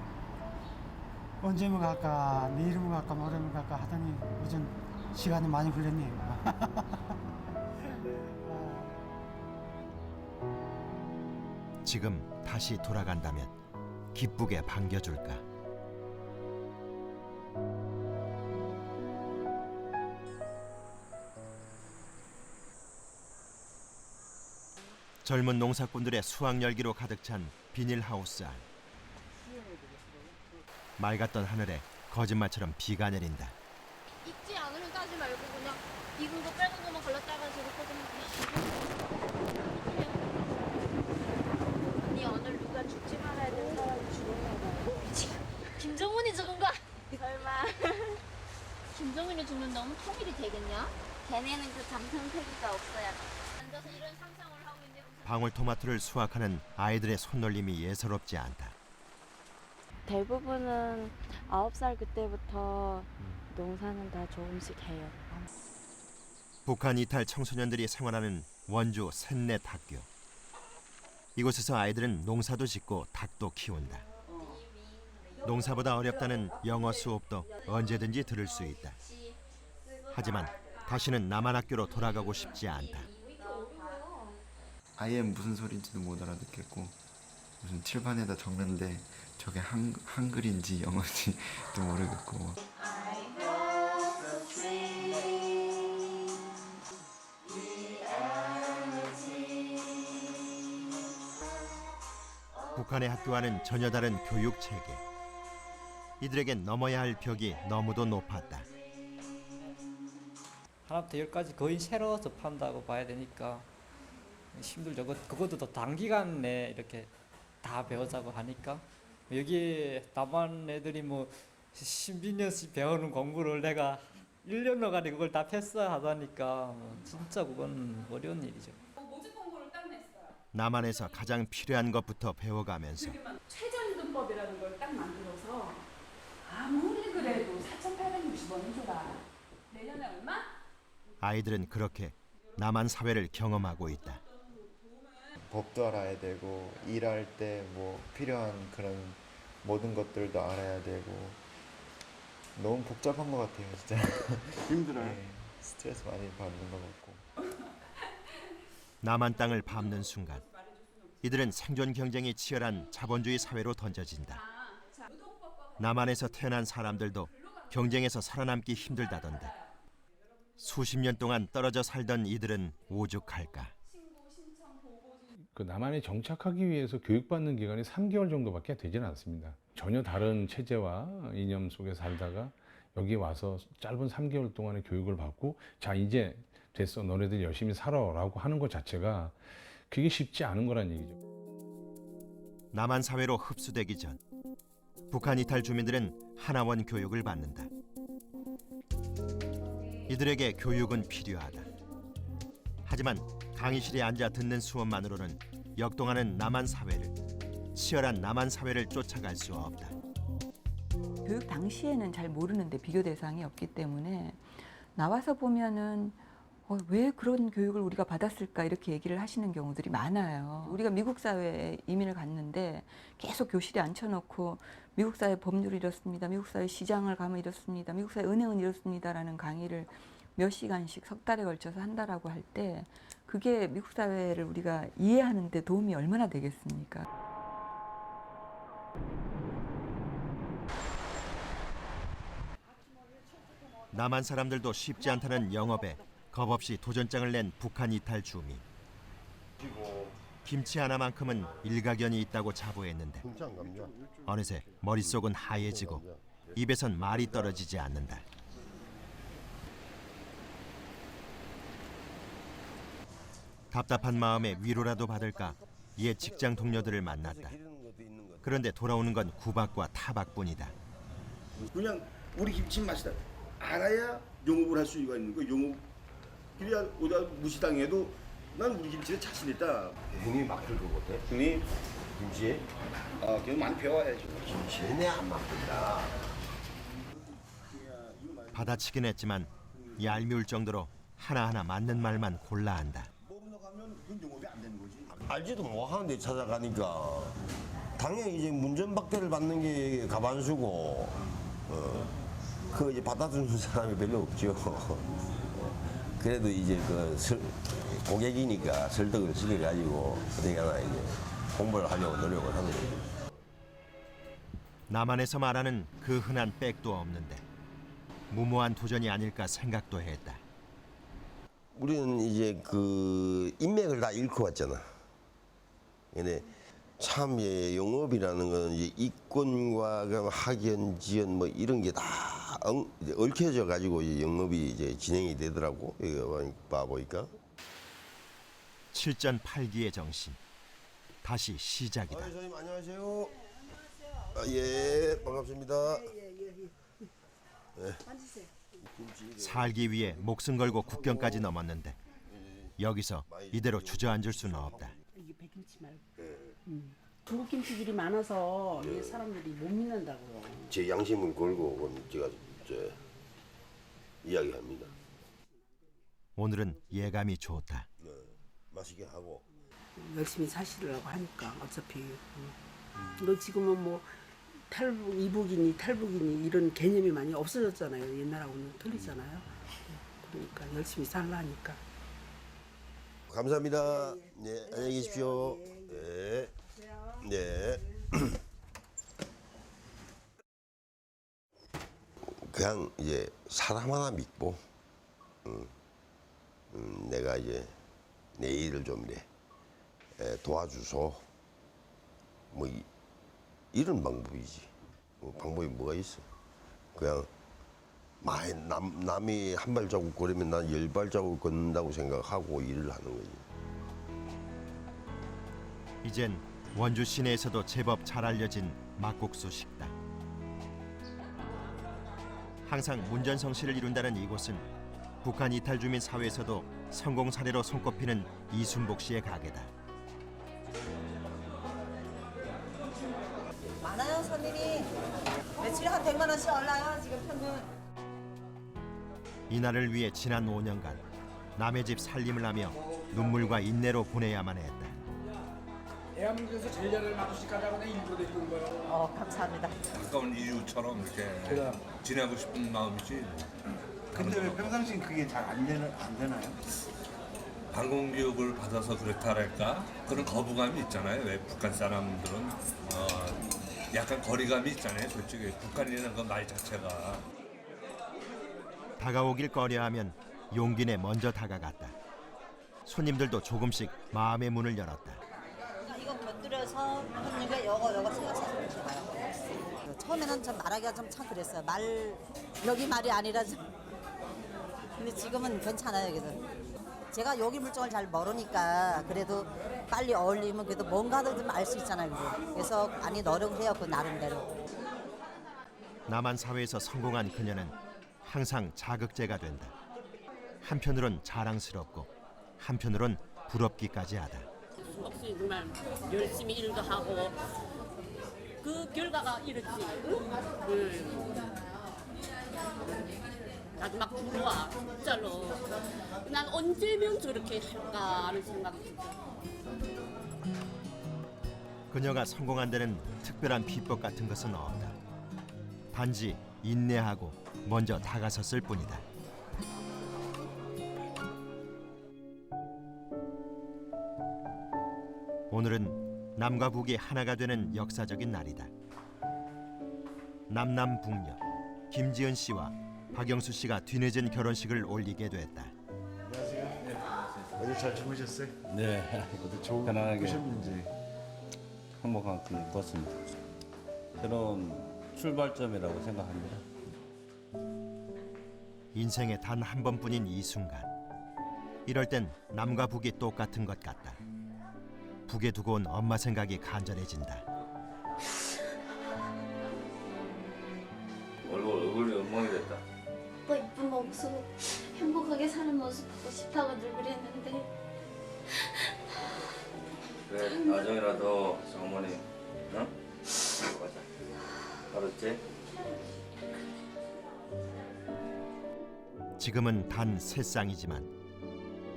언제면 갈까 내일이면 갈까 모레면 갈까 하더니 요즘 시간이 많이 흘렸네요. 지금 다시 돌아간다면 기쁘게 반겨줄까? 젊은 농사꾼들의 수확 열기로 가득 찬 비닐하우스 안. 맑았던 하늘에 거짓말처럼 비가 내린다. 익지 않으면 따지 말고 그냥 익은 거 빨간 거만 걸렀다가 저거 언니 오늘 누가 죽지 말아야 될 사람이 죽었나 봐요. 김정은이 죽은 거 설마. 김정은이 죽는다면 통일이 되겠냐? 걔네는 그 감성세기가 없어야 앉아서 이런 상상을 하고 있는데 방울토마토를 수확하는 아이들의 손놀림이 예사롭지 않다. 대부분은 9살 그때부터 농사는 다 조금씩 해요. 북한 이탈 청소년들이 생활하는 원주 셋넷 학교. 이곳에서 아이들은 농사도 짓고 닭도 키운다. 농사보다 어렵다는 영어 수업도 언제든지 들을 수 있다. 하지만 다시는 남한 학교로 돌아가고 싶지 않다. 아예 무슨 소리인지도 못 알아듣겠고 무슨 칠판에다 적는데 저게 한글인지 영어인지도 모르겠고. 북한의 학교와는 전혀 다른 교육 체계. 이들에겐 넘어야 할 벽이 너무도 높았다. 하나부터 열까지 거의 새로 접한다고 봐야 되니까 힘들죠. 그것도 더 단기간 내에 이렇게 다 배우자고 하니까 여기 남한 애들이 뭐 12년씩 배우는 공부를 내가 1년로 가지고 그걸 다 패스하다니까 진짜 그건 어려운 일이죠. 남한에서 가장 필요한 것부터 배워가면서 최저임금법이라는 걸 딱 만들어서 아무리 그래도 4,860원인 줄 알아. 내년에 얼마? 아이들은 그렇게 남한 사회를 경험하고 있다. 법도 알아야 되고 일할 때 뭐 필요한 그런 모든 것들도 알아야 되고 너무 복잡한 것 같아요, 진짜. 힘들어요? 네, 스트레스 많이 받는 것 같고. 남한 땅을 밟는 순간 이들은 생존 경쟁이 치열한 자본주의 사회로 던져진다. 남한에서 태어난 사람들도 경쟁에서 살아남기 힘들다던데 수십 년 동안 떨어져 살던 이들은 오죽할까. 그 남한에 정착하기 위해서 교육받는 기간이 3개월 정도밖에 되지는 않습니다. 전혀 다른 체제와 이념 속에 살다가 여기 와서 짧은 3개월 동안의 교육을 받고 자 이제 됐어 너네들 열심히 살아라고 하는 것 자체가 그게 쉽지 않은 거란 얘기죠. 남한 사회로 흡수되기 전 북한 이탈 주민들은 하나원 교육을 받는다. 이들에게 교육은 필요하다. 하지만 강의실에 앉아 듣는 수업만으로는 역동하는 남한 사회를, 치열한 남한 사회를 쫓아갈 수 없다. 교육 당시에는 잘 모르는데 비교 대상이 없기 때문에 나와서 보면은 왜 그런 교육을 우리가 받았을까 이렇게 얘기를 하시는 경우들이 많아요. 우리가 미국 사회에 이민을 갔는데 계속 교실에 앉혀놓고 미국 사회 법률이 이렇습니다. 미국 사회 시장을 가면 이렇습니다. 미국 사회 은행은 이렇습니다라는 강의를 몇 시간씩 석 달에 걸쳐서 한다라고 할 때 그게 미국 사회를 우리가 이해하는 데 도움이 얼마나 되겠습니까? 남한 사람들도 쉽지 않다는 영업에 겁없이 도전장을 낸 북한 이탈 주민. 김치 하나만큼은 일가견이 있다고 자부했는데 어느새 머릿속은 하얘지고 입에선 말이 떨어지지 않는다. 답답한 마음에 위로라도 받을까 옛 직장 동료들을 만났다. 그런데 돌아오는 건 구박과 타박뿐이다. 그냥 우리 김치 맛이다 알아야 용업을 할 수가 있는 거. 용업 그래야 오다 무시당해도 난 우리 김치에 자신 있다. 형이 맡길 거 못해? 형이 김치에? 아, 그냥 많이 배워야죠. 김치에 내 안 맡긴다. 받아치긴 했지만 얄미울 정도로 하나하나 맞는 말만 골라 한다. 알지도 못하는데 찾아가니까 당연히 이제 문전박대를 받는 게 가반수고 그 이제 받아주는 사람이 별로 없죠. 그래도 이제 고객이니까 설득을 시켜가지고 어떻게 하나 이제 공부를 하려고 노력을 하는 거죠. 남한에서 말하는 그 흔한 백도 없는데 무모한 도전이 아닐까 생각도 했다. 우리는 이제 그 인맥을 다 잃고 왔잖아. 근데 참 영업이라는 거는 이제 이권과 그럼 학연, 지연 뭐 이런 게 다 얽혀져 가지고 영업이 이제 진행이 되더라고. 이거 봐보니까. 7전 8기의 정신. 다시 시작이다. 선생님 안녕하세요. 예, 반갑습니다. 네. 살기 위해 목숨 걸고 국경까지 넘었는데 여기서 이대로 주저앉을 수는 없다. 이게 백김치 말고. 중국 김치들이 많아서 이 사람들이 못 믿는다고요. 제 양심을 걸고 그럼 제가 이야기합니다. 오늘은 예감이 좋다. 네, 맛있게 하고. 열심히 사시려고 하니까 어차피 너 지금은 뭐 탈북, 이북이니 탈북이니 이런 개념이 많이 없어졌잖아요. 옛날하고는 틀리잖아요. 그러니까 열심히 살라니까. 감사합니다. 네, 안녕히 계십시오. 네. 네. 그냥 이제 사람 하나 믿고 내가 이제 내 일을 좀 도와주소. 뭐 이런 방법이지. 방법이 뭐가 있어? 그냥 많이 남이 한 발자국 걸으면 난 10발자국 걷는다고 생각하고 일을 하는 거지. 이젠 원주 시내에서도 제법 잘 알려진 막국수 식당. 항상 문전성시를 이룬다는 이곳은 북한 이탈 주민 사회에서도 성공 사례로 손꼽히는 이순복 씨의 가게다. 많아요, 손님이. 며칠에 한 100만 원씩 올라요, 지금 평균. 이날을 위해 지난 5년간 남의 집 살림을 하며 눈물과 인내로 보내야만 했다. 대한민국에서 제일 잘하는 막국수 가자고 내가 일부러 데리고 온 거예요. 감사합니다. 가까운 이웃처럼 이렇게 지내고 싶은 마음이지. 근데 왜 평상시엔 그게 잘 안 되나요? 방공교육을 받아서 그렇다랄까 그런 거부감이 있잖아요. 왜 북한 사람들은 약간 거리감이 있잖아요. 솔직히 북한이라는 그 말 자체가. 다가오길 꺼려하면 용기 내 먼저 다가갔다. 손님들도 조금씩 마음의 문을 열었다. 이거 곁들여서 이거 요거 생각해서 좋아요. 처음에는 좀 말하기가 좀 참 그랬어요. 여기 말이 아니라 좀. 근데 지금은 괜찮아요, 여기도. 제가 여기 물정을 잘 모르니까 그래도 빨리 어울리면 그래도 뭔가를 좀 알 수 있잖아요. 그래서 많이 노력을 해요, 그 나름대로. 남한 사회에서 성공한 그녀는 항상 자극제가 된다. 한편으론 자랑스럽고 한편으론 부럽기까지 하다. 혹시 정말 열심히 일도 하고 그 결과가 이렇지. 나도 막 부러워, 진짜로. 난 언제면 저렇게 할까 하는 생각이 진짜. 그녀가 성공한 데는 특별한 비법 같은 것은 없다. 단지 인내하고 먼저 다가섰을 뿐이다. 오늘은 남과 북이 하나가 되는 역사적인 날이다. 남남북녀 김지은 씨와 박영수 씨가 뒤늦은 결혼식을 올리게 됐다. 어제 잘 주무셨어요? 네. 어제 좋은 편안하게. 꾸셨는지. 행복한 꿈 꿨습니다. 새로운 출발점이라고 생각합니다. 인생에 단 한 번뿐인 이 순간. 이럴 땐 남과 북이 똑같은 것 같다. 북에 두고 온 엄마 생각이 간절해진다. 얼굴이 엉망이 됐다. 오빠 이쁜 모습, 행복하게 사는 모습 보고 싶다고 늘 그랬는데 그래, 나중이라도 어머니, 응? 가자. 알았지? 지금은 단 3쌍이지만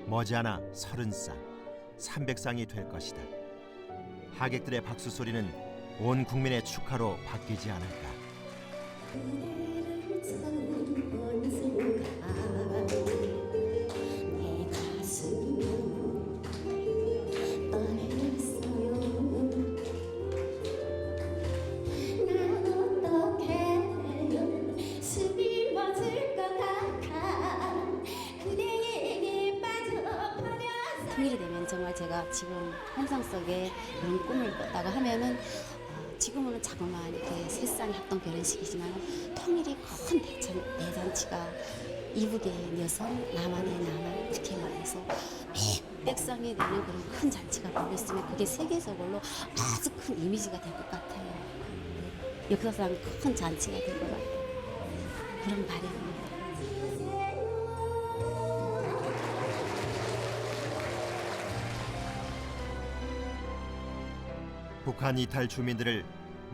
머지않아 30쌍, 300쌍이 될 것이다. 하객들의 박수 소리는 온 국민의 축하로 바뀌지 않을까. 생일이 되면 정말 제가 내가 지금 환상 속에 그런 꿈을 꿨다고 하면은 지금은 자그마한 이렇게 세상의 합동 결혼식이지만 통일이 큰 대잔치가 이북의 여성, 남한의 남한 이렇게 말해서 백상에 되는 그런 큰 잔치가 벌렸으면 그게 세계적으로 아주 큰 이미지가 될 것 같아요. 역사상 큰 잔치가 될 것 같아요. 그런 바람입니다. 북한 이탈 주민들을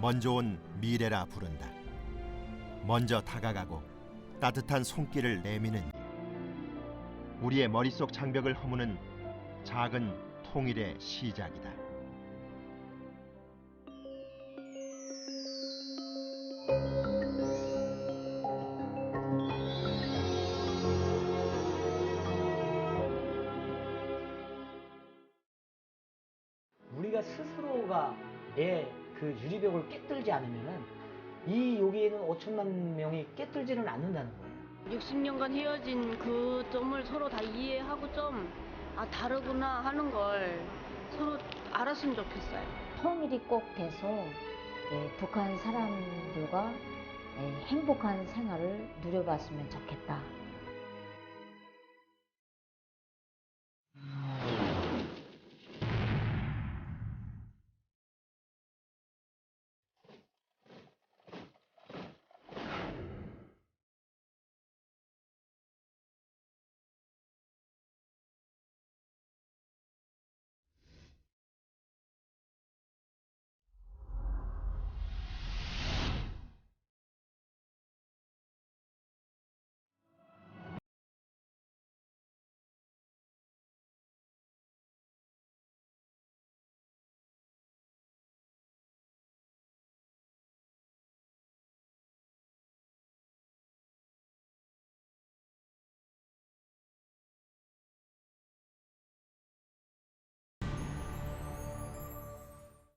먼저 온 미래라 부른다. 먼저 다가가고 따뜻한 손길을 내미는 우리의 머릿속 장벽을 허무는 작은 통일의 시작이다. 우리가 스스로가 내 그 유리벽을 깨뜨리지 않으면은 이 여기에는 5천만 명이 깨뜨리지는 않는다는 거예요. 60년간 헤어진 그 점을 서로 다 이해하고 좀 다르구나 하는 걸 서로 알았으면 좋겠어요. 통일이 꼭 돼서 북한 사람들과 행복한 생활을 누려봤으면 좋겠다.